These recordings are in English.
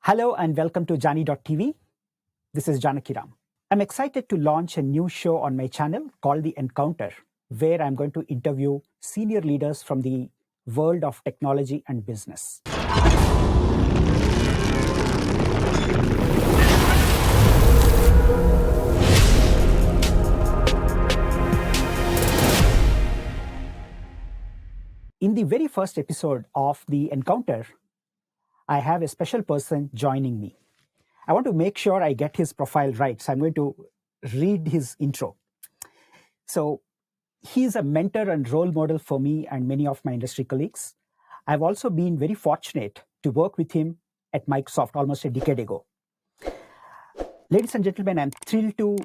Hello and welcome to Jani.tv. This is Janakiram. I'm excited to launch a new show on my channel called The Encounter, where I'm going to interview senior leaders from the world of technology and business. In the very first episode of The Encounter, I have a special person joining me. I want to make sure I get his profile right, so I'm going to read his intro. So he's a mentor and role model for me and many of my industry colleagues. I've also been very fortunate to work with him at Microsoft almost a decade ago. Ladies and gentlemen, I'm thrilled to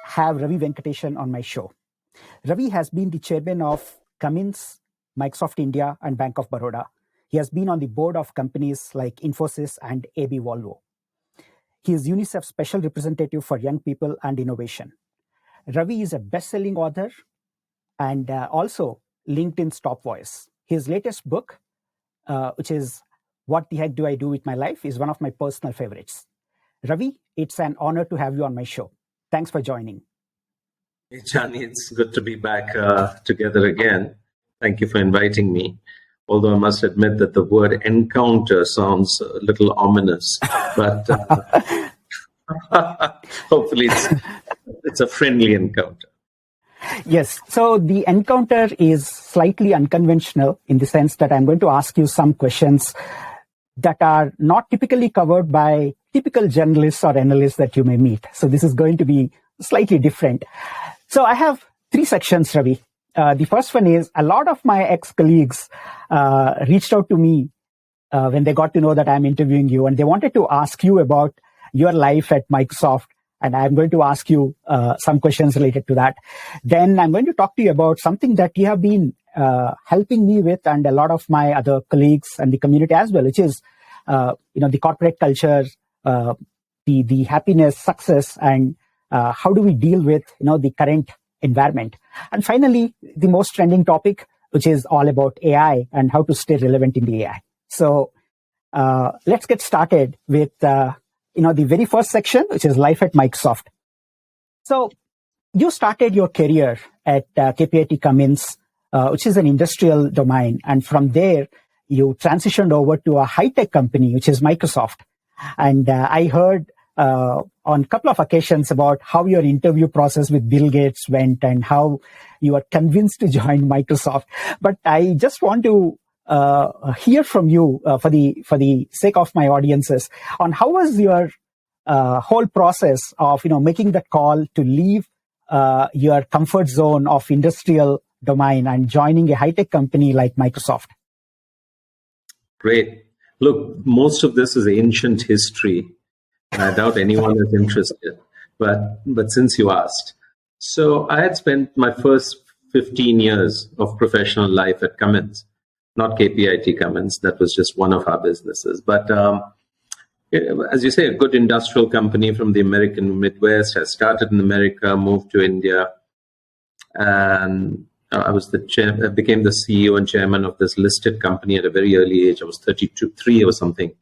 have Ravi Venkatesan on my show. Ravi has been the chairman of Cummins, Microsoft India, and Bank of Baroda. He has been on the board of companies like Infosys and AB Volvo. He is UNICEF's special representative for young people and innovation. Ravi is a best-selling author and also LinkedIn's top voice. His latest book, which is What the Heck Do I Do with My Life, is one of my personal favorites. Ravi, it's an honor to have you on my show. Thanks for joining. Hey, Johnny, it's good to be back together again. Thank you for inviting me. Although I must admit that the word encounter sounds a little ominous, but hopefully it's a friendly encounter. Yes. So the encounter is slightly unconventional in the sense that I'm going to ask you some questions that are not typically covered by typical journalists or analysts that you may meet. So this is going to be slightly different. So I have three sections, Ravi. The first one is a lot of my ex-colleagues reached out to me when they got to know that I'm interviewing you, and they wanted to ask you about your life at Microsoft. And I'm going to ask you some questions related to that. Then I'm going to talk to you about something that you have been helping me with, and a lot of my other colleagues and the community as well, which is the corporate culture, the happiness, success, and how do we deal with the current environment. And finally, the most trending topic, which is all about AI and how to stay relevant in the AI. So let's get started with the very first section, which is life at Microsoft. So you started your career at KPIT Cummins, which is an industrial domain. And from there, you transitioned over to a high-tech company, which is Microsoft. And I heard on a couple of occasions about how your interview process with Bill Gates went and how you were convinced to join Microsoft. But I just want to hear from you for the sake of my audiences on how was your whole process of making that call to leave your comfort zone of industrial domain and joining a high-tech company like Microsoft. Great. Look, most of this is ancient history. I doubt anyone is interested, but since you asked. So I had spent my first 15 years of professional life at Cummins, not KPIT Cummins. That was just one of our businesses. But as you say, a good industrial company from the American Midwest. I started in America, moved to India, and I became the CEO and chairman of this listed company at a very early age. I was 3 or something.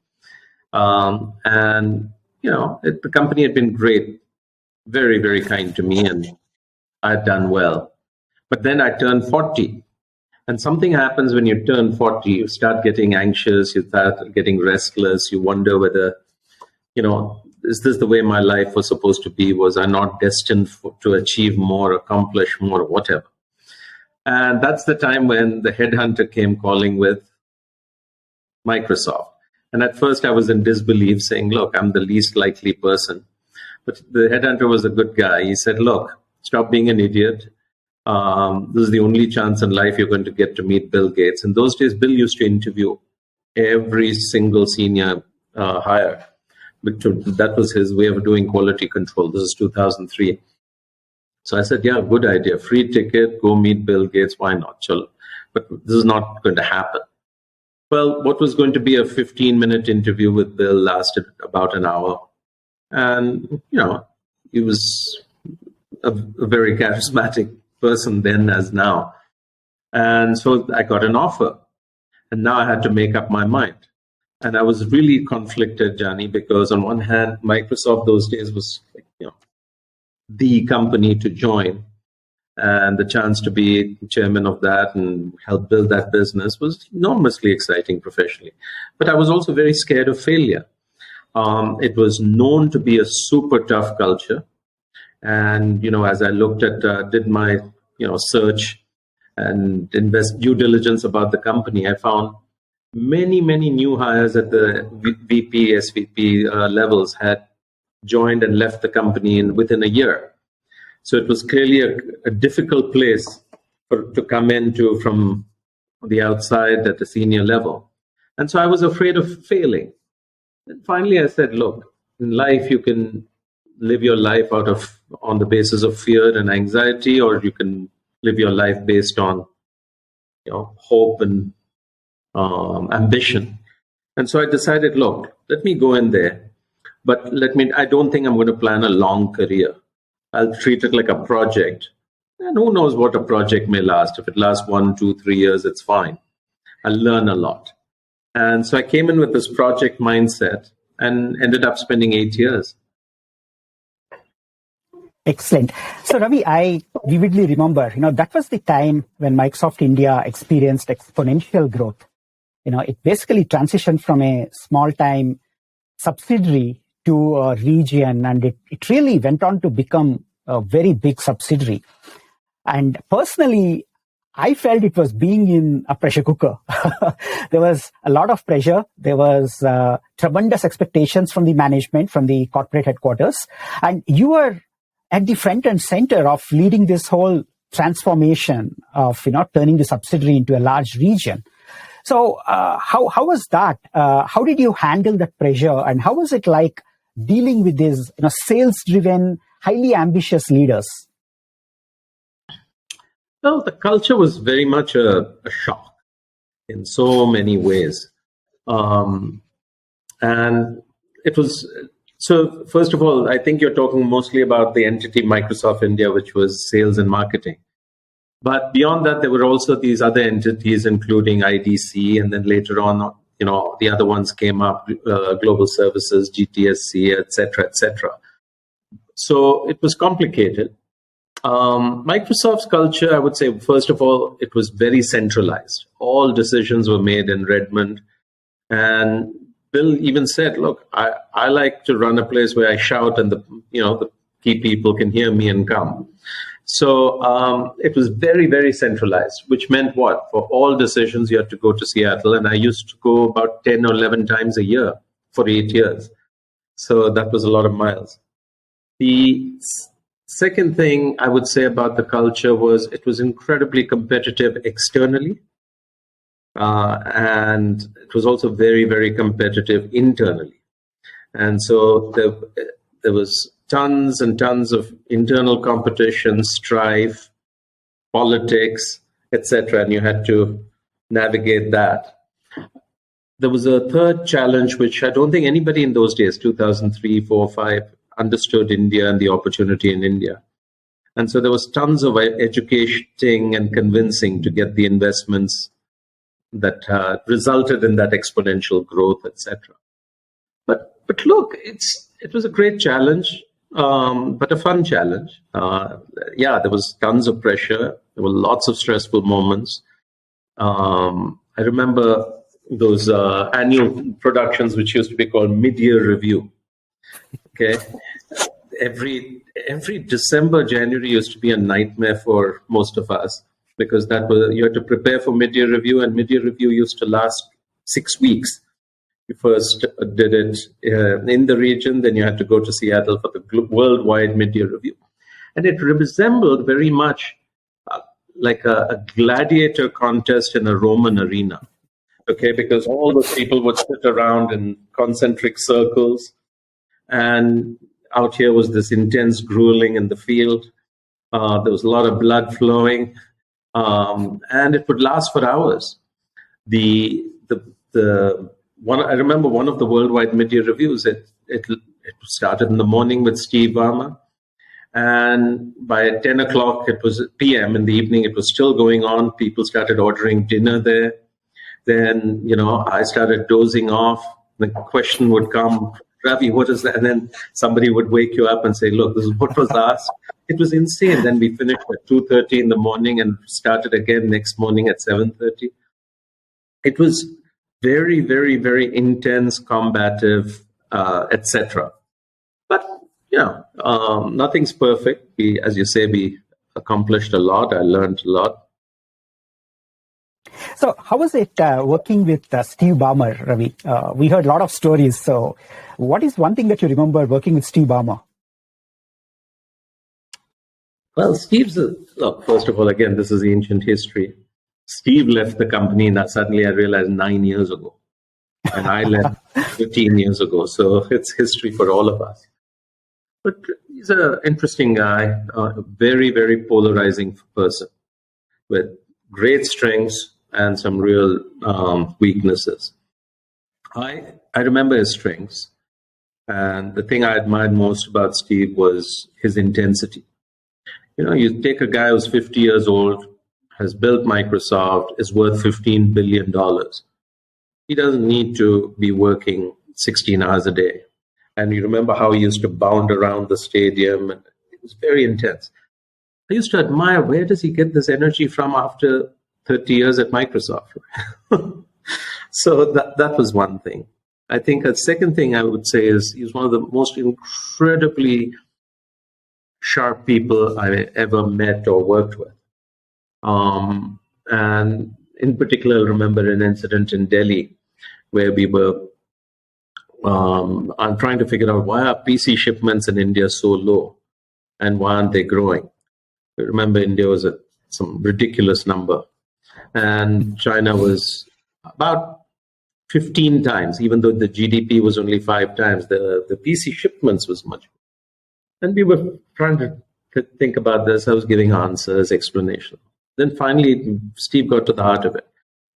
The company had been great, very, very kind to me, and I had done well. But then I turned 40. And something happens when you turn 40. You start getting anxious, you start getting restless, you wonder whether, is this the way my life was supposed to be? Was I not destined to achieve more, accomplish more, whatever? And that's the time when the headhunter came calling with Microsoft. And at first I was in disbelief, saying, look, I'm the least likely person. But the headhunter was a good guy. He said, look, stop being an idiot. This is the only chance in life you're going to get to meet Bill Gates. In those days, Bill used to interview every single senior hire. That was his way of doing quality control. This is 2003. So I said, yeah, good idea. Free ticket, go meet Bill Gates. Why not? But this is not going to happen. Well, what was going to be a 15-minute interview with Bill lasted about an hour. And, he was a very charismatic person then as now. And so I got an offer. And now I had to make up my mind. And I was really conflicted, Johnny, because on one hand, Microsoft those days was the company to join. And the chance to be chairman of that and help build that business was enormously exciting professionally. But I was also very scared of failure. It was known to be a super tough culture. And, as I looked at, did my, search and due diligence about the company, I found many, many new hires at the VP, SVP levels had joined and left the company within a year. So it was clearly a difficult place to come into from the outside at the senior level. And so I was afraid of failing. And finally, I said, look, in life, you can live your life on the basis of fear and anxiety, or you can live your life based on hope and ambition. And so I decided, look, let me go in there, but I don't think I'm going to plan a long career. I'll treat it like a project. And who knows what a project may last. If it lasts 1, 2, 3 years, it's fine. I'll learn a lot. And so I came in with this project mindset and ended up spending 8 years. Excellent. So Ravi, I vividly remember, that was the time when Microsoft India experienced exponential growth. It basically transitioned from a small-time subsidiary to a region, and it really went on to become a very big subsidiary. And personally, I felt it was being in a pressure cooker. There was a lot of pressure. There was tremendous expectations from the management, from the corporate headquarters. And you were at the front and center of leading this whole transformation of, turning the subsidiary into a large region. So how was that? How did you handle that pressure? And how was it like dealing with these sales-driven, highly ambitious leaders? Well, the culture was very much a shock in so many ways. And it was, so first of all, I think you're talking mostly about the entity Microsoft India, which was sales and marketing. But beyond that, there were also these other entities, including IDC, and then later on, the other ones came up, Global Services, GTSC, et cetera. So it was complicated. Microsoft's culture, I would say, first of all, it was very centralized. All decisions were made in Redmond. And Bill even said, look, I like to run a place where I shout and the key people can hear me and come. So it was very, very centralized, which meant what? For all decisions, you had to go to Seattle. And I used to go about 10 or 11 times a year for 8 years. So that was a lot of miles. The second thing I would say about the culture was it was incredibly competitive externally. And it was also very, very competitive internally. And so there was tons and tons of internal competition, strife, politics, etc. And you had to navigate that. There was a third challenge, which I don't think anybody in those days, 2003, 4, 5, understood India and the opportunity in India. And so there was tons of educating and convincing to get the investments that resulted in that exponential growth, etc. But look, it was a great challenge, but a fun challenge. There was tons of pressure. There were lots of stressful moments. I remember those annual productions, which used to be called mid-year review. Okay, every December, January used to be a nightmare for most of us, because you had to prepare for mid-year review, and mid-year review used to last 6 weeks. You first did it in the region, then you had to go to Seattle for the worldwide mid-year review. And it resembled very much like a gladiator contest in a Roman arena, okay? Because all those people would sit around in concentric circles, and out here was this intense grueling in the field. There was a lot of blood flowing. And it would last for hours. I remember one of the worldwide mid-year reviews. It started in the morning with Steve Ballmer, and by 10 o'clock it was PM in the evening. It was still going on. People started ordering dinner there, Then, I started dozing off. The question would come, Ravi, what is that? And then somebody would wake you up and say, look, this is what was asked. It was insane. Then we finished at 2:30 in the morning and started again next morning at 7:30. It was very, very, very intense, combative, etc. But, nothing's perfect. As you say, we accomplished a lot. I learned a lot. So how was it working with Steve Ballmer, Ravi? We heard a lot of stories. So what is one thing that you remember working with Steve Ballmer? Well, look, first of all, again, this is ancient history. Steve left the company, and suddenly I realized 9 years ago. And I left 15 years ago. So it's history for all of us. But he's an interesting guy, a very, very polarizing person with great strengths and some real weaknesses. I remember his strengths. And the thing I admired most about Steve was his intensity. You take a guy who's 50 years old, has built Microsoft, is worth $15 billion. He doesn't need to be working 16 hours a day. And you remember how he used to bound around the stadium. And it was very intense. I used to admire, where does he get this energy from after 30 years at Microsoft? So that was one thing. I think a second thing I would say is he's one of the most incredibly sharp people I ever met or worked with. And in particular, I remember an incident in Delhi where we were I'm trying to figure out why are PC shipments in India so low and why aren't they growing? I remember India was at some ridiculous number and China was about 15 times, even though the GDP was only 5 times, the PC shipments was much. And we were trying to think about this. I was giving answers, explanation. Then finally, Steve got to the heart of it.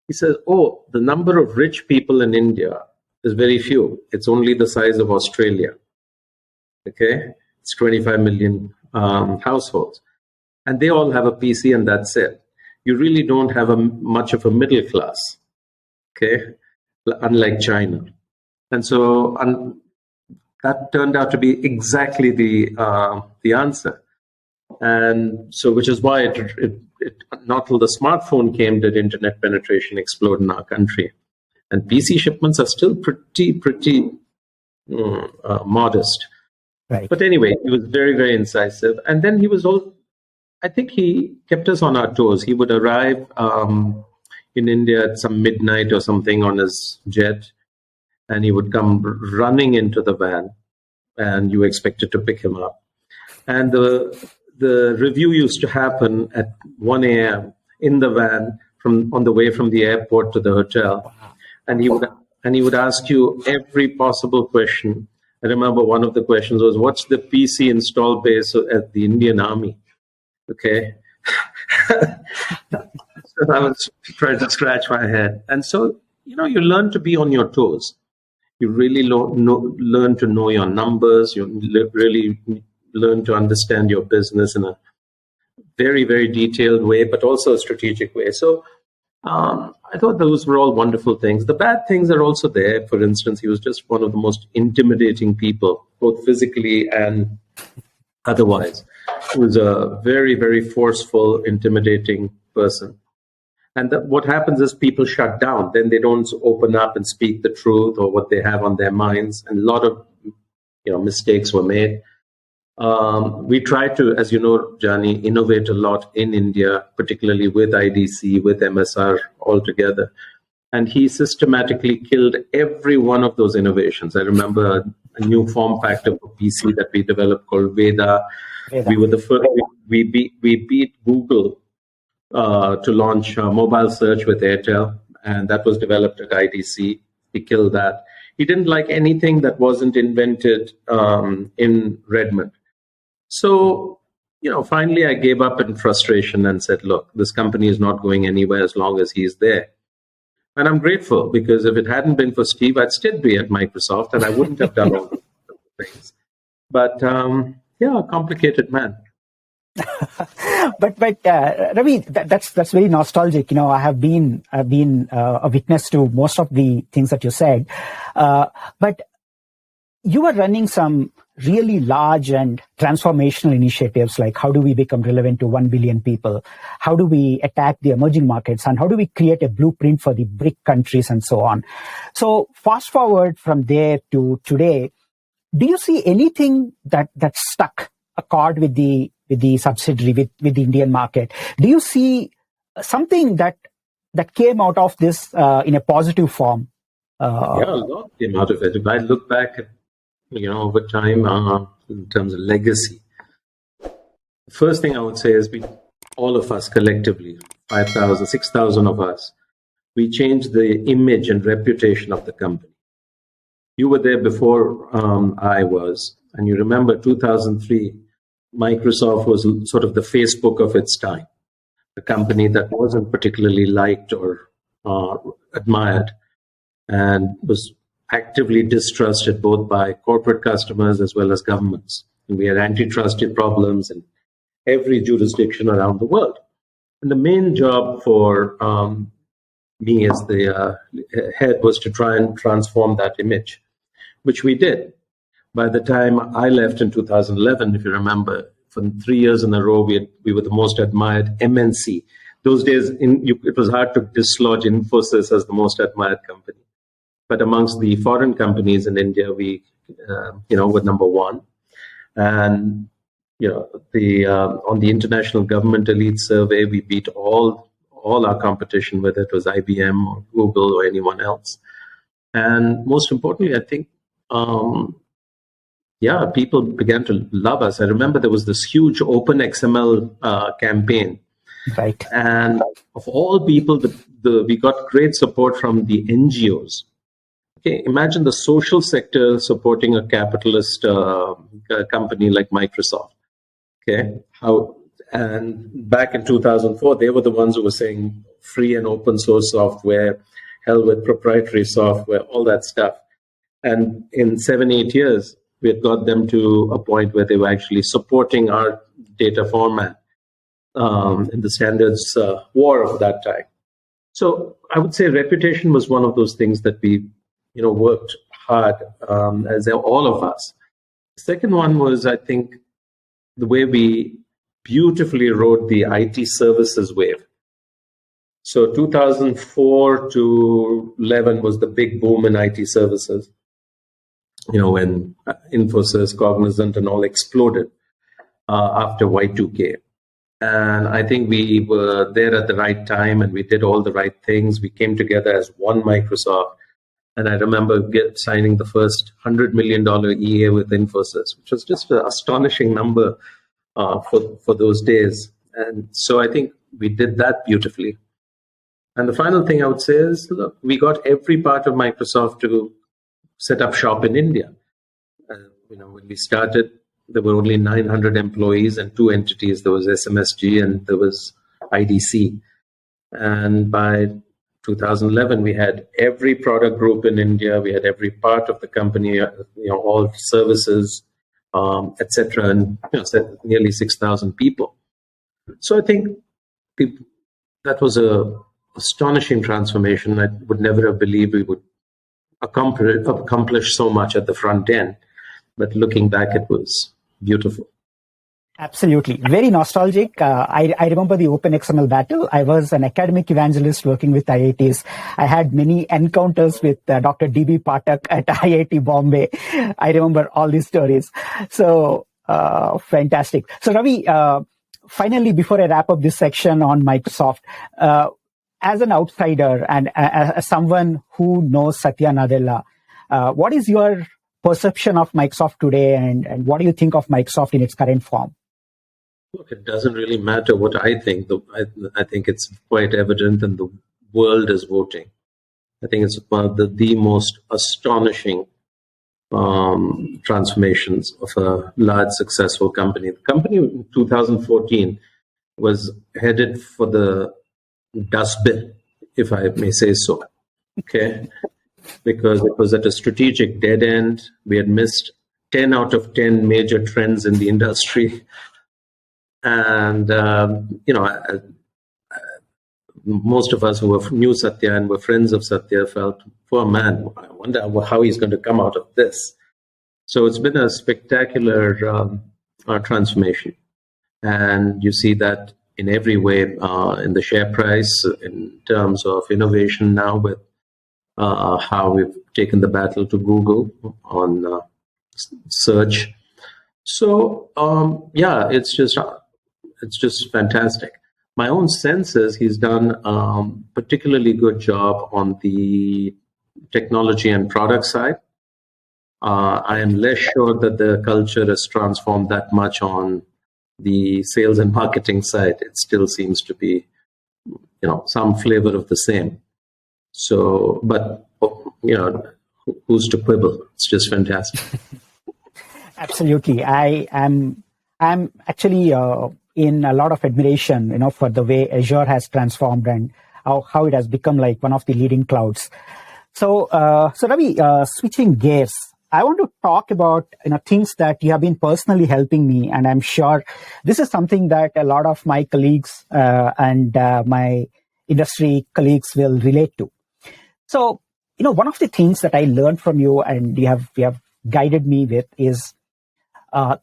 He says, the number of rich people in India is very few. It's only the size of Australia. Okay? It's 25 million households. And they all have a PC and that's it. You really don't have much of a middle class. Okay? Unlike China. And so that turned out to be exactly the answer. And so, which is why it not till the smartphone came did internet penetration explode in our country. And PC shipments are still pretty modest. Right. But anyway, he was very, very incisive. And then I think he kept us on our toes. He would arrive in India at some midnight or something on his jet, and he would come running into the van, and you expected to pick him up. And the review used to happen at 1 a.m. in the van on the way from the airport to the hotel. And he would ask you every possible question. I remember one of the questions was, what's the PC install base at the Indian Army? Okay. So I was trying to scratch my head. And so, you learn to be on your toes. You really learn to know your numbers. You really learn to understand your business in a very, very detailed way, but also a strategic way. So I thought those were all wonderful things. The bad things are also there. For instance, he was just one of the most intimidating people, both physically and otherwise. He was a very, very forceful, intimidating person. And what happens is people shut down. Then they don't open up and speak the truth or what they have on their minds. And a lot of mistakes were made. We try to, as you know, Jani, innovate a lot in India, particularly with IDC, with MSR altogether. And he systematically killed every one of those innovations. I remember a new form factor for PC that we developed called Veda. We were the first. We beat Google to launch mobile search with Airtel, and that was developed at IDC. He killed that. He didn't like anything that wasn't invented in Redmond. So, finally I gave up in frustration and said, look, this company is not going anywhere as long as he's there. And I'm grateful because if it hadn't been for Steve, I'd still be at Microsoft and I wouldn't have done all those things. But, a complicated man. but Ravi, that's very nostalgic. I have been a witness to most of the things that you said, but you are running some really large and transformational initiatives, like how do we become relevant to 1 billion people? How do we attack the emerging markets? And how do we create a blueprint for the BRIC countries and so on? So fast forward from there to today, do you see anything that stuck a chord with the subsidiary, with the Indian market? Do you see something that came out of this in a positive form? Yeah, a lot came out of it. If I look back at, over time, in terms of legacy, the first thing I would say is all of us collectively, 5,000, 6,000 of us, we changed the image and reputation of the company. You were there before I was, and you remember 2003, Microsoft was sort of the Facebook of its time, a company that wasn't particularly liked or admired, and was actively distrusted both by corporate customers as well as governments. And we had antitrust problems in every jurisdiction around the world. And the main job for me as the head was to try and transform that image, which we did. By the time I left in 2011, if you remember, for 3 years in a row, we were the most admired MNC. Those days, it was hard to dislodge Infosys as the most admired company. But amongst the foreign companies in India, we, were number one. And on the International Government Elite Survey, we beat all our competition, whether it was IBM or Google or anyone else. And most importantly, I think, people began to love us. I remember there was this huge Open XML campaign. Right. And of all people, we got great support from the NGOs. Okay, imagine the social sector supporting a capitalist company like Microsoft. Okay, and back in 2004, they were the ones who were saying free and open source software, hell with proprietary software, all that stuff. And in 7-8 years, we had got them to a point where they were actually supporting our data format in the standards war of that time. So I would say reputation was one of those things that we worked hard, as all of us. The second one was, I think, the way we beautifully rode the IT services wave. So 2004 to 11 was the big boom in IT services, when Infosys, Cognizant, and all exploded after Y2K. And I think we were there at the right time, and we did all the right things. We came together as one Microsoft. And I remember signing the first $100 million EA with Infosys, which was just an astonishing number for those days. And so I think we did that beautifully. And the final thing I would say is, look, we got every part of Microsoft to set up shop in India. When we started, there were only 900 employees and 2 entities. There was SMSG and there was IDC. And by 2011, we had every product group in India. We had every part of the company, all services, etc., and nearly 6,000 people. So I think that was a astonishing transformation. I would never have believed we would accomplish so much at the front end, but looking back, it was beautiful. Absolutely. Very nostalgic. I remember the OpenXML battle. I was an academic evangelist working with IITs. I had many encounters with Dr. D.B. Pathak at IIT Bombay. I remember all these stories. So, fantastic. So, Ravi, finally, before I wrap up this section on Microsoft, as an outsider and as someone who knows Satya Nadella, what is your perception of Microsoft today, and what do you think of Microsoft in its current form? Look, it doesn't really matter what I think. I think it's quite evident, and the world is voting. I think it's one of the most astonishing transformations of a large, successful company. The company in 2014 was headed for the dustbin, if I may say so. Okay, because it was at a strategic dead end. We had missed 10 out of 10 major trends in the industry. And, most of us who knew Satya and were friends of Satya felt, poor man, I wonder how he's going to come out of this. So it's been a spectacular transformation. And you see that in every way, in the share price, in terms of innovation now, with how we've taken the battle to Google on search. So it's just fantastic. My own sense is he's done particularly good job on the technology and product side. I am less sure that the culture has transformed that much on the sales and marketing side. It still seems to be, some flavor of the same. So, but who's to quibble? It's just fantastic. Absolutely, I'm actually in a lot of admiration, for the way Azure has transformed and how it has become like one of the leading clouds. So Ravi, switching gears, I want to talk about things that you have been personally helping me, and I'm sure this is something that a lot of my colleagues and my industry colleagues will relate to. So, one of the things that I learned from you and you have guided me with is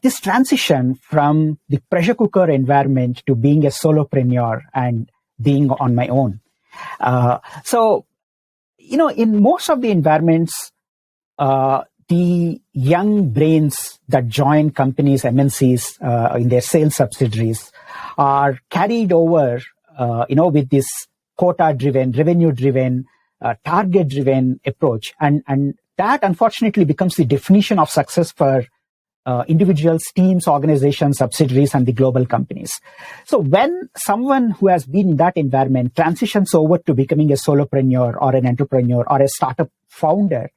this transition from the pressure cooker environment to being a solopreneur and being on my own. So, in most of the environments, the young brains that join companies, MNCs, in their sales subsidiaries are carried over, with this quota-driven, revenue-driven, target-driven approach. And that, unfortunately, becomes the definition of success for individuals, teams, organizations, subsidiaries, and the global companies. So when someone who has been in that environment transitions over to becoming a solopreneur or an entrepreneur or a startup founder,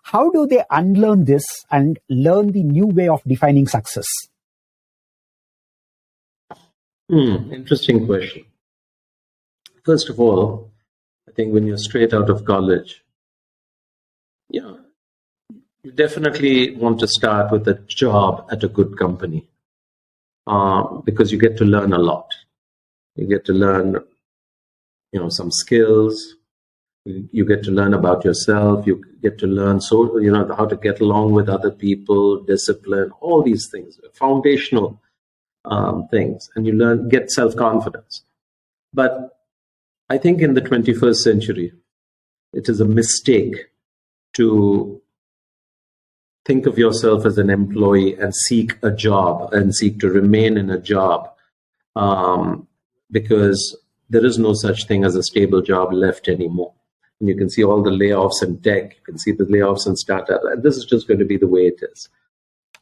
how do they unlearn this and learn the new way of defining success? Interesting question. First of all, I think when you're straight out of college, you definitely want to start with a job at a good company because you get to learn a lot. You get to learn, some skills. You get to learn about yourself. You get to learn how to get along with other people, discipline, all these things, foundational things, and you get self-confidence. But I think in the 21st century, it is a mistake to think of yourself as an employee and seek a job and seek to remain in a job because there is no such thing as a stable job left anymore. And you can see all the layoffs in tech, you can see the layoffs in startups, and this is just going to be the way it is.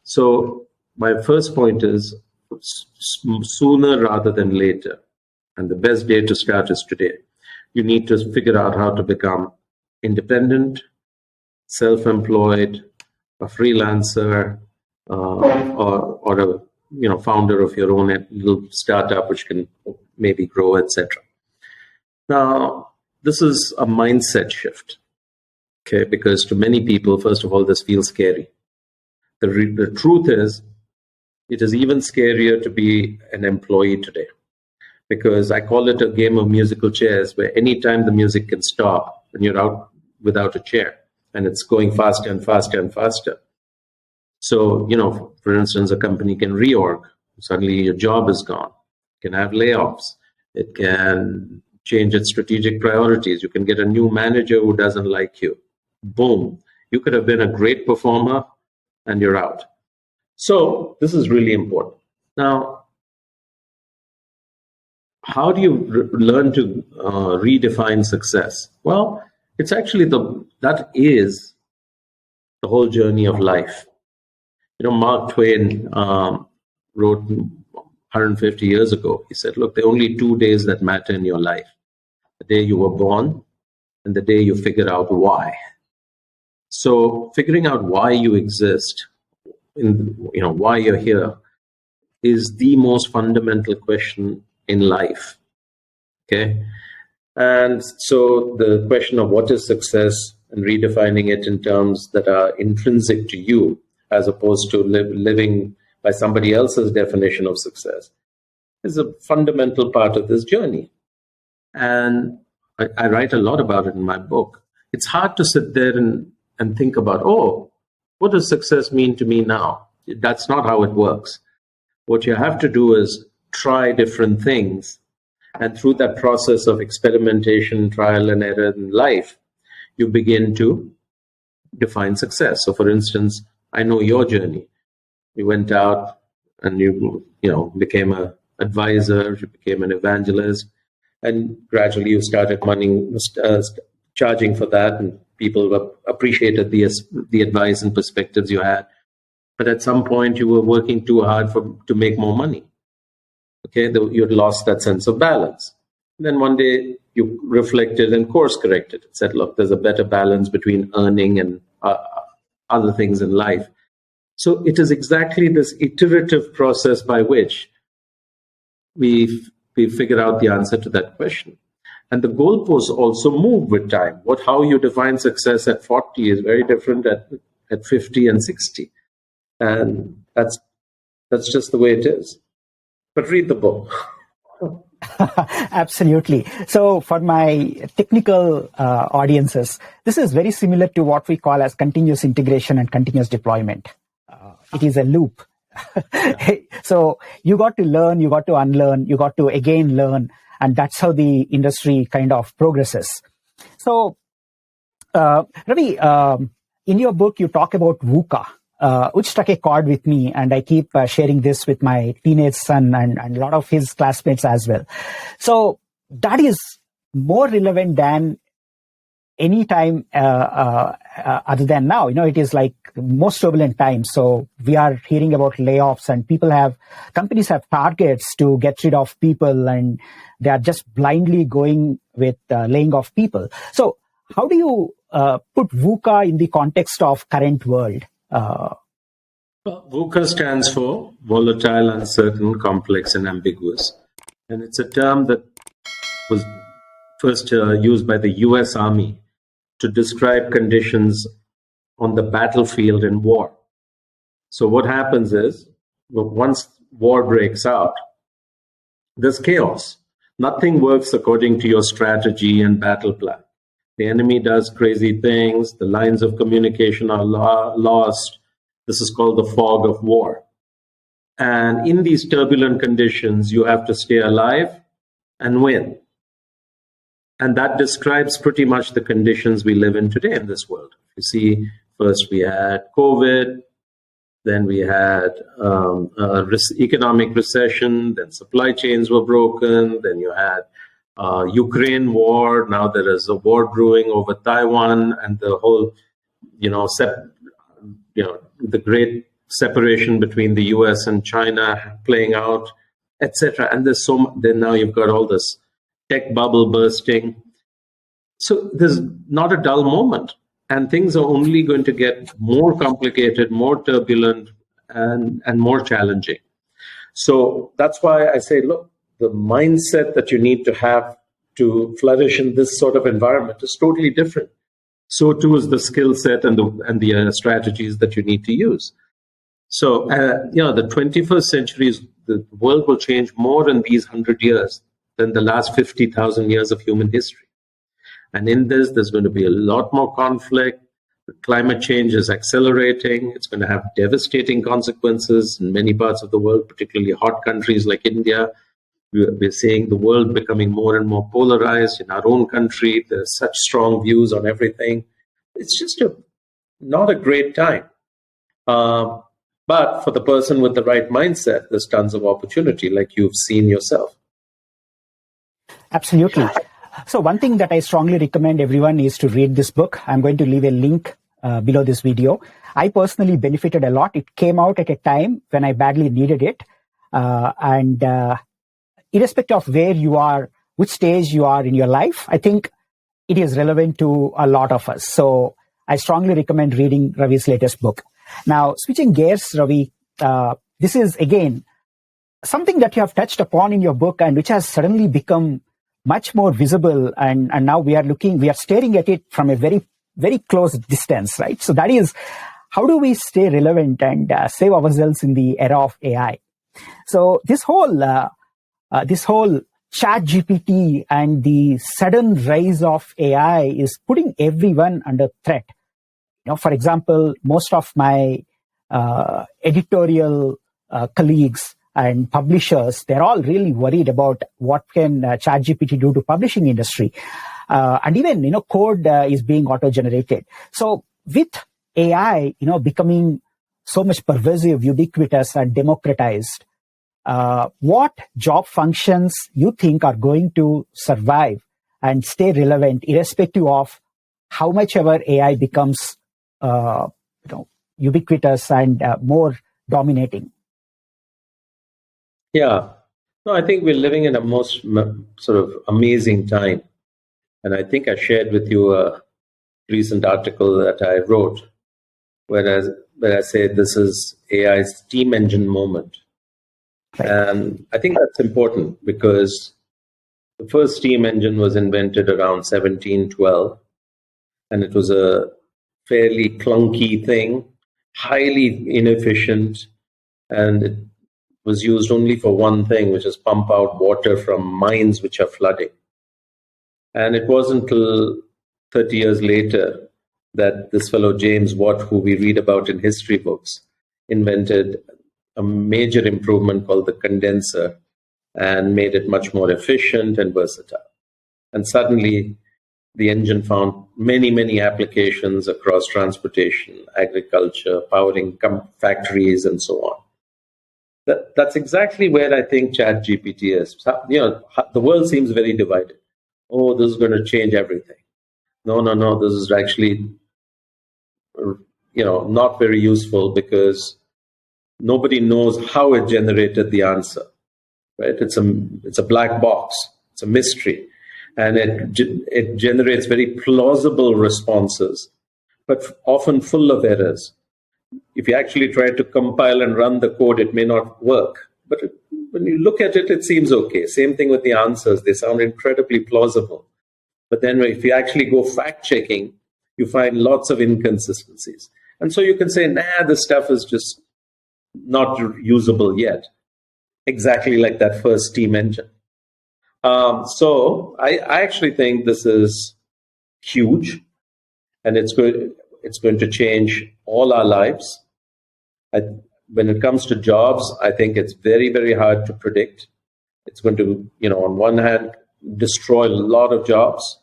So my first point is sooner rather than later, and the best day to start is today. You need to figure out how to become independent, self-employed, a freelancer, or a founder of your own little startup which can maybe grow, etc. Now, this is a mindset shift, okay? Because to many people, first of all, this feels scary. The truth is, it is even scarier to be an employee today, because I call it a game of musical chairs, where anytime the music can stop and you're out without a chair, and it's going faster and faster and faster. So, for instance, a company can reorg. Suddenly your job is gone. It can have layoffs. It can change its strategic priorities. You can get a new manager who doesn't like you. Boom. You could have been a great performer and you're out. So this is really important. Now, how do you learn to redefine success? Well, it's actually that is the whole journey of life. Mark Twain wrote 150 years ago. He said, look, there are only 2 days that matter in your life. The day you were born and the day you figure out why. So figuring out why you exist, why you're here, is the most fundamental question in life. Okay? And so the question of what is success and redefining it in terms that are intrinsic to you, as opposed to living by somebody else's definition of success, is a fundamental part of this journey. And I write a lot about it in my book. It's hard to sit there and think about, oh, what does success mean to me now? That's not how it works. What you have to do is try different things. And through that process of experimentation, trial and error in life, you begin to define success. So, for instance, I know your journey. You went out and you became an advisor, you became an evangelist, and gradually you started charging for that, and people appreciated the advice and perspectives you had. But at some point, you were working too hard to make more money. Okay, you'd lost that sense of balance. And then one day you reflected and course corrected and said, look, there's a better balance between earning and other things in life. So it is exactly this iterative process by which we figure out the answer to that question. And the goalposts also move with time. How you define success at 40 is very different at 50 and 60. And that's just the way it is. But read the book. Absolutely. So for my technical audiences, this is very similar to what we call as continuous integration and continuous deployment. It is a loop. So you got to learn, you got to unlearn, you got to again learn, and that's how the industry kind of progresses. So, Ravi, in your book, you talk about VUCA, which struck a chord with me, and I keep sharing this with my teenage son and a lot of his classmates as well. So that is more relevant than any time other than now. It is like most turbulent times. So we are hearing about layoffs, and companies have targets to get rid of people, and they are just blindly going with laying off people. So how do you put VUCA in the context of current world? VUCA stands for volatile, uncertain, complex, and ambiguous. And it's a term that was first used by the US Army to describe conditions on the battlefield in war. So what happens is, once war breaks out, there's chaos. Nothing works according to your strategy and battle plan. The enemy does crazy things. The lines of communication are lost. This is called the fog of war. And in these turbulent conditions, you have to stay alive and win. And that describes pretty much the conditions we live in today in this world. You see, first we had COVID, then we had economic recession, then supply chains were broken, then you had Ukraine war. Now there is a war brewing over Taiwan, and the whole, the great separation between the US and China playing out, etc. And then now you've got all this tech bubble bursting. So there's not a dull moment, and things are only going to get more complicated, more turbulent, and more challenging. So that's why I say, look, the mindset that you need to have to flourish in this sort of environment is totally different. So too is the skill set and the strategies that you need to use. So, the 21st century, the world will change more in these 100 years than the last 50,000 years of human history. And in this, there's going to be a lot more conflict. The climate change is accelerating. It's going to have devastating consequences in many parts of the world, particularly hot countries like India. We're seeing the world becoming more and more polarized. In our own country, there's such strong views on everything. It's just not a great time. But for the person with the right mindset, there's tons of opportunity, like you've seen yourself. Absolutely. So one thing that I strongly recommend everyone is to read this book. I'm going to leave a link below this video. I personally benefited a lot. It came out at a time when I badly needed it. And irrespective of where you are, which stage you are in your life, I think it is relevant to a lot of us. So I strongly recommend reading Ravi's latest book. Now, switching gears, Ravi, this is again something that you have touched upon in your book and which has suddenly become much more visible. And now we are staring at it from a very, very close distance, right? So that is, how do we stay relevant and save ourselves in the era of AI? So this whole this whole chat GPT and the sudden rise of AI is putting everyone under threat. For example, most of my editorial colleagues and publishers, they're all really worried about what can ChatGPT do to publishing industry. And even, code is being auto-generated. So with AI, becoming so much pervasive, ubiquitous, and democratized, what job functions you think are going to survive and stay relevant, irrespective of how much ever AI becomes, ubiquitous and more dominating? Yeah. No, I think we're living in a most sort of amazing time. And I think I shared with you a recent article that I wrote where I say this is AI's steam engine moment. Right. And I think that's important because the first steam engine was invented around 1712, and it was a fairly clunky thing, highly inefficient, and it was used only for one thing, which is pump out water from mines which are flooding. And it wasn't until 30 years later that this fellow James Watt, who we read about in history books, invented a major improvement called the condenser and made it much more efficient and versatile. And suddenly, the engine found many, many applications across transportation, agriculture, powering factories, and so on. That's exactly where I think ChatGPT is. The world seems very divided. Oh, this is going to change everything. No. This is actually, not very useful because nobody knows how it generated the answer. Right? It's a black box. It's a mystery, and it generates very plausible responses, but often full of errors. If you actually try to compile and run the code, it may not work. But when you look at it, it seems okay. Same thing with the answers. They sound incredibly plausible. But then if you actually go fact-checking, you find lots of inconsistencies. And so you can say, this stuff is just not usable yet. Exactly like that first steam engine. So I actually think this is huge, and it's going to change all our lives. When it comes to jobs, I think it's very, very hard to predict. It's going to, on one hand, destroy a lot of jobs,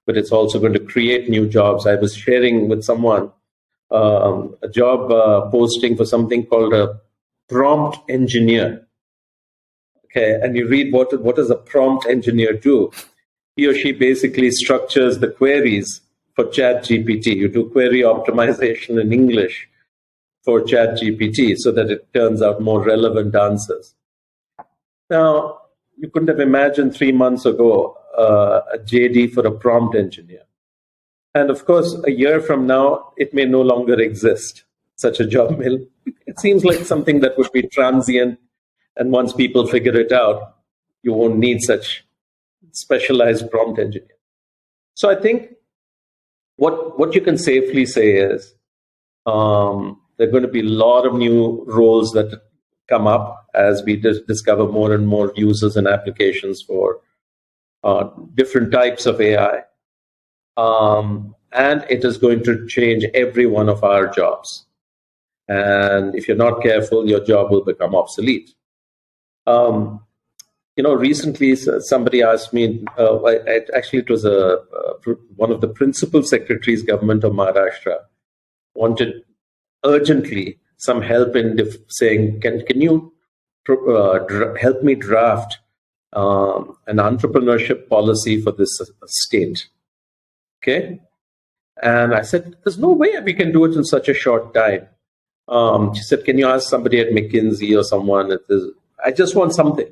but it's also going to create new jobs. I was sharing with someone a job posting for something called a prompt engineer. Okay, and you read what does a prompt engineer do? He or she basically structures the queries for ChatGPT. You do query optimization in English for ChatGPT so that it turns out more relevant answers. Now, you couldn't have imagined 3 months ago a JD for a prompt engineer. And of course, a year from now, it may no longer exist. Such a job it seems like something that would be transient. And once people figure it out, you won't need such specialized prompt engineer. So I think what you can safely say is there are going to be a lot of new roles that come up as we discover more and more uses and applications for different types of AI. And it is going to change every one of our jobs. And if you're not careful, your job will become obsolete. Recently somebody asked me, it was one of the principal secretaries, government of Maharashtra, wanted urgently some help in saying, can you help me draft an entrepreneurship policy for this state? Okay. And I said, there's no way we can do it in such a short time. She said, can you ask somebody at McKinsey or someone? I just want something.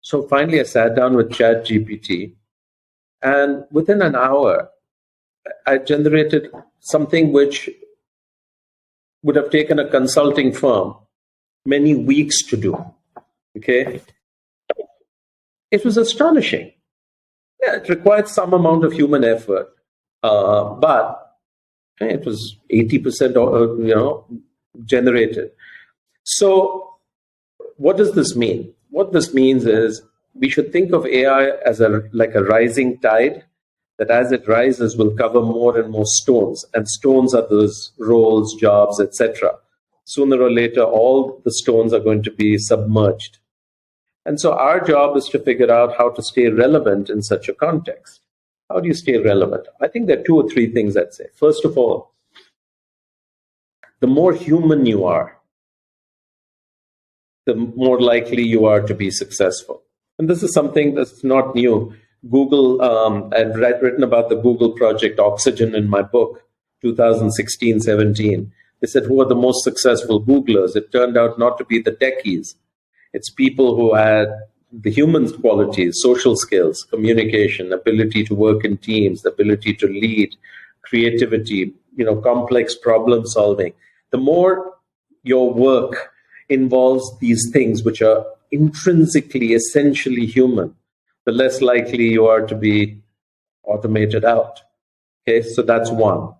So finally, I sat down with ChatGPT, and within an hour, I generated something which would have taken a consulting firm many weeks to do. Okay? It was astonishing. Yeah, it required some amount of human effort, but it was 80%, generated. So what does this mean? What this means is we should think of AI as like a rising tide, that as it rises will cover more and more stones. And stones are those roles, jobs, etc. Sooner or later, all the stones are going to be submerged. And so our job is to figure out how to stay relevant in such a context. How do you stay relevant? I think there are 2 or 3 things I'd say. First of all, the more human you are, the more likely you are to be successful. And this is something that's not new. Google, I've written about the Google project Oxygen in my book, 2016-17. They said, who are the most successful Googlers? It turned out not to be the techies. It's people who had the human qualities, social skills, communication, ability to work in teams, the ability to lead, creativity, complex problem solving. The more your work involves these things which are intrinsically, essentially human, the less likely you are to be automated out. Okay, so that's one.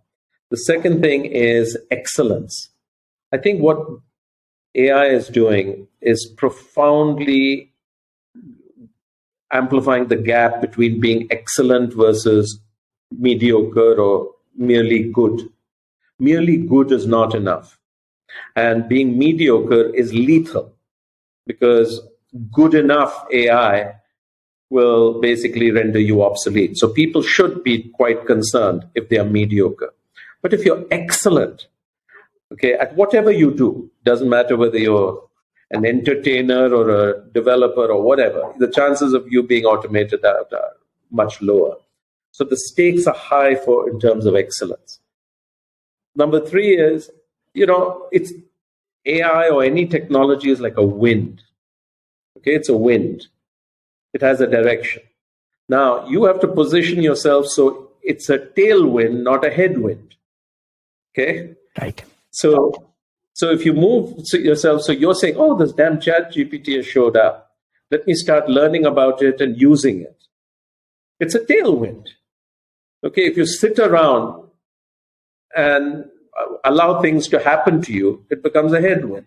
The second thing is excellence. I think what AI is doing is profoundly amplifying the gap between being excellent versus mediocre or merely good. Merely good is not enough. And being mediocre is lethal, because good enough AI will basically render you obsolete. So people should be quite concerned if they are mediocre. But if you're excellent, okay, at whatever you do, doesn't matter whether you're an entertainer or a developer or whatever, the chances of you being automated out are much lower. So the stakes are high in terms of excellence. Number 3 is, it's AI or any technology is like a wind. Okay, it's a wind. It has a direction. Now, you have to position yourself so it's a tailwind, not a headwind. Okay? Right. So if you move yourself, so you're saying, oh, this damn chat GPT has showed up. Let me start learning about it and using it. It's a tailwind. Okay, if you sit around and allow things to happen to you, it becomes a headwind.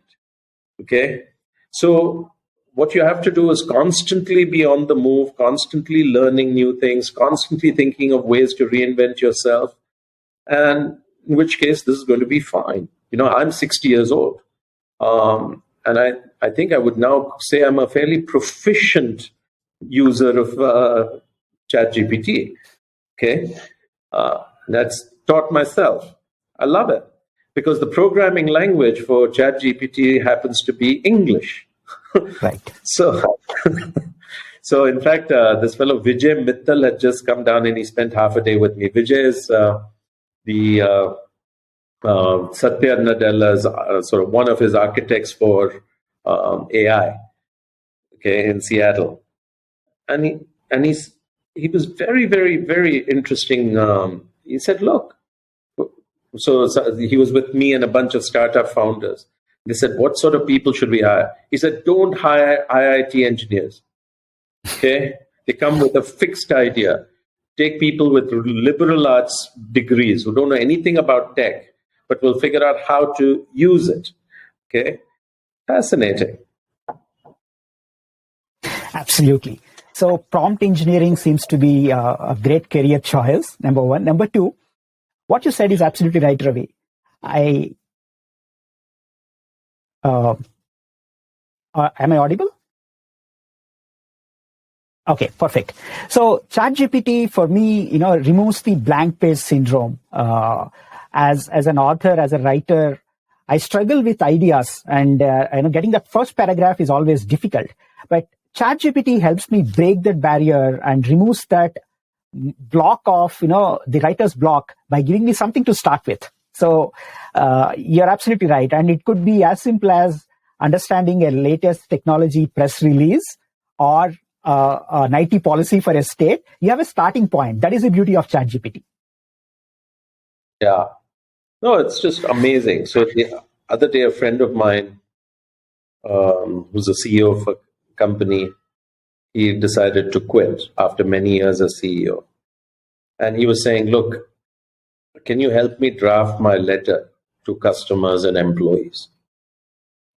Okay? So what you have to do is constantly be on the move, constantly learning new things, constantly thinking of ways to reinvent yourself. And in which case, this is going to be fine. I'm 60 years old. And I think I would now say I'm a fairly proficient user of ChatGPT. Okay? That's taught myself. I love it, because the programming language for ChatGPT happens to be English. Right. So in fact, this fellow Vijay Mittal had just come down and he spent half a day with me. Vijay is the Satya Nadella's sort of one of his architects for AI, okay, in Seattle, and he was very, very, very interesting. He said, look, so he was with me and a bunch of startup founders. They said, what sort of people should we hire? He said, don't hire IIT engineers. Okay? They come with a fixed idea. Take people with liberal arts degrees who don't know anything about tech, but will figure out how to use it. Okay? Fascinating. Absolutely. So prompt engineering seems to be a great career choice, number 1. Number 2, what you said is absolutely right, Ravi. Am I audible? Okay, perfect. So ChatGPT for me, removes the blank page syndrome. As an author, as a writer, I struggle with ideas, and getting that first paragraph is always difficult. But ChatGPT helps me break that barrier and removes that block of the writer's block by giving me something to start with. So you're absolutely right, and it could be as simple as understanding a latest technology press release or an IT policy for a state. You have a starting point. That is the beauty of ChatGPT. Yeah. No, it's just amazing. So the other day, a friend of mine, who's the CEO of a company, he decided to quit after many years as CEO. And he was saying, look, can you help me draft my letter to customers and employees?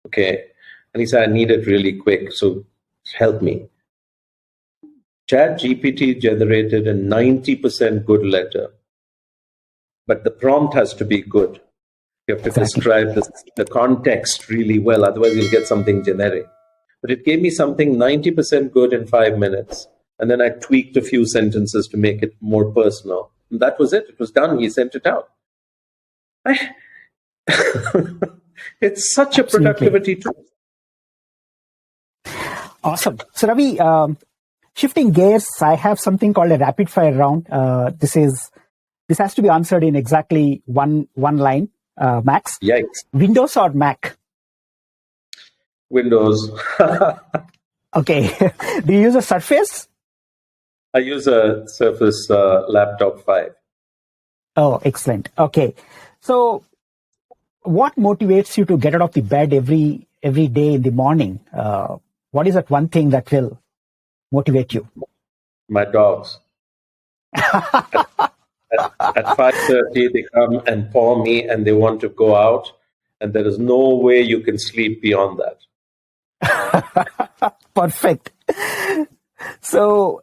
Okay. And he said, I need it really quick, so help me. Chat GPT generated a 90% good letter, but the prompt has to be good. You have to describe the context really well, otherwise you'll get something generic. But it gave me something 90% good in 5 minutes, and then I tweaked a few sentences to make it more personal. And that was it. It was done. He sent it out. It's such a productivity tool. Awesome. So Ravi, shifting gears, I have something called a rapid fire round. This has to be answered in exactly one line, max. Yikes. Windows or Mac? Windows. Okay. Do you use a Surface? I use a Surface Laptop 5. Oh, excellent. Okay. So what motivates you to get out of the bed every day in the morning? What is that one thing that will motivate you? My dogs. At 5:30, they come and paw me and they want to go out. And there is no way you can sleep beyond that. Perfect. So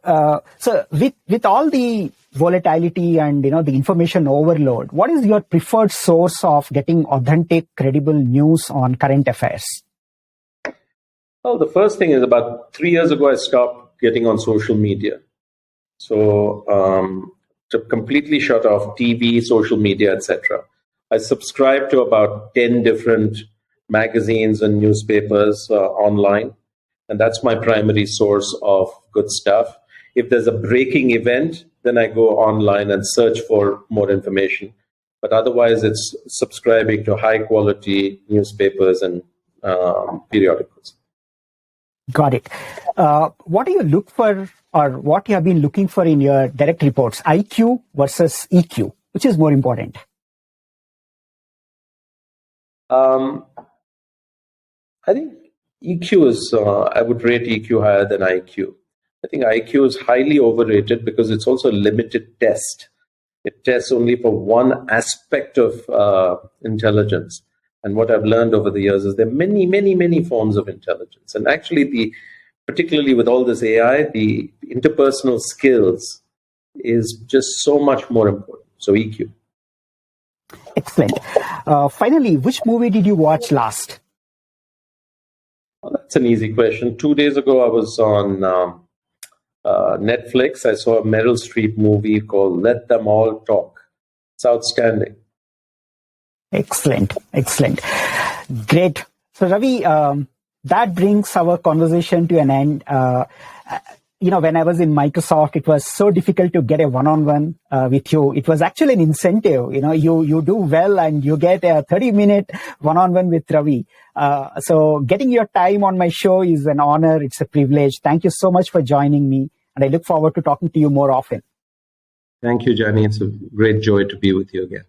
with all the volatility and the information overload, what is your preferred source of getting authentic, credible news on current affairs? Well, the first thing is about 3 years ago, I stopped getting on social media. So to completely shut off TV, social media, etc. I subscribe to about 10 different magazines and newspapers online. And that's my primary source of good stuff. If there's a breaking event, then I go online and search for more information. But otherwise, it's subscribing to high quality newspapers and periodicals. Got it. What do you look for, or what you have been looking for in your direct reports? IQ versus EQ, which is more important? I think EQ is, I would rate EQ higher than IQ. I think IQ is highly overrated because it's also a limited test. It tests only for one aspect of intelligence. And what I've learned over the years is there are many, many, many forms of intelligence. And actually, particularly with all this AI, the interpersonal skills is just so much more important. So EQ. Excellent. Finally, which movie did you watch last? Well, that's an easy question. 2 days ago, I was on Netflix. I saw a Meryl Streep movie called Let Them All Talk. It's outstanding. Excellent. Great. So Ravi, that brings our conversation to an end. When I was in Microsoft, it was so difficult to get a one-on-one with you. It was actually an incentive. You do well and you get a 30-minute one-on-one with Ravi. So getting your time on my show is an honor. It's a privilege. Thank you so much for joining me. And I look forward to talking to you more often. Thank you, Jani. It's a great joy to be with you again.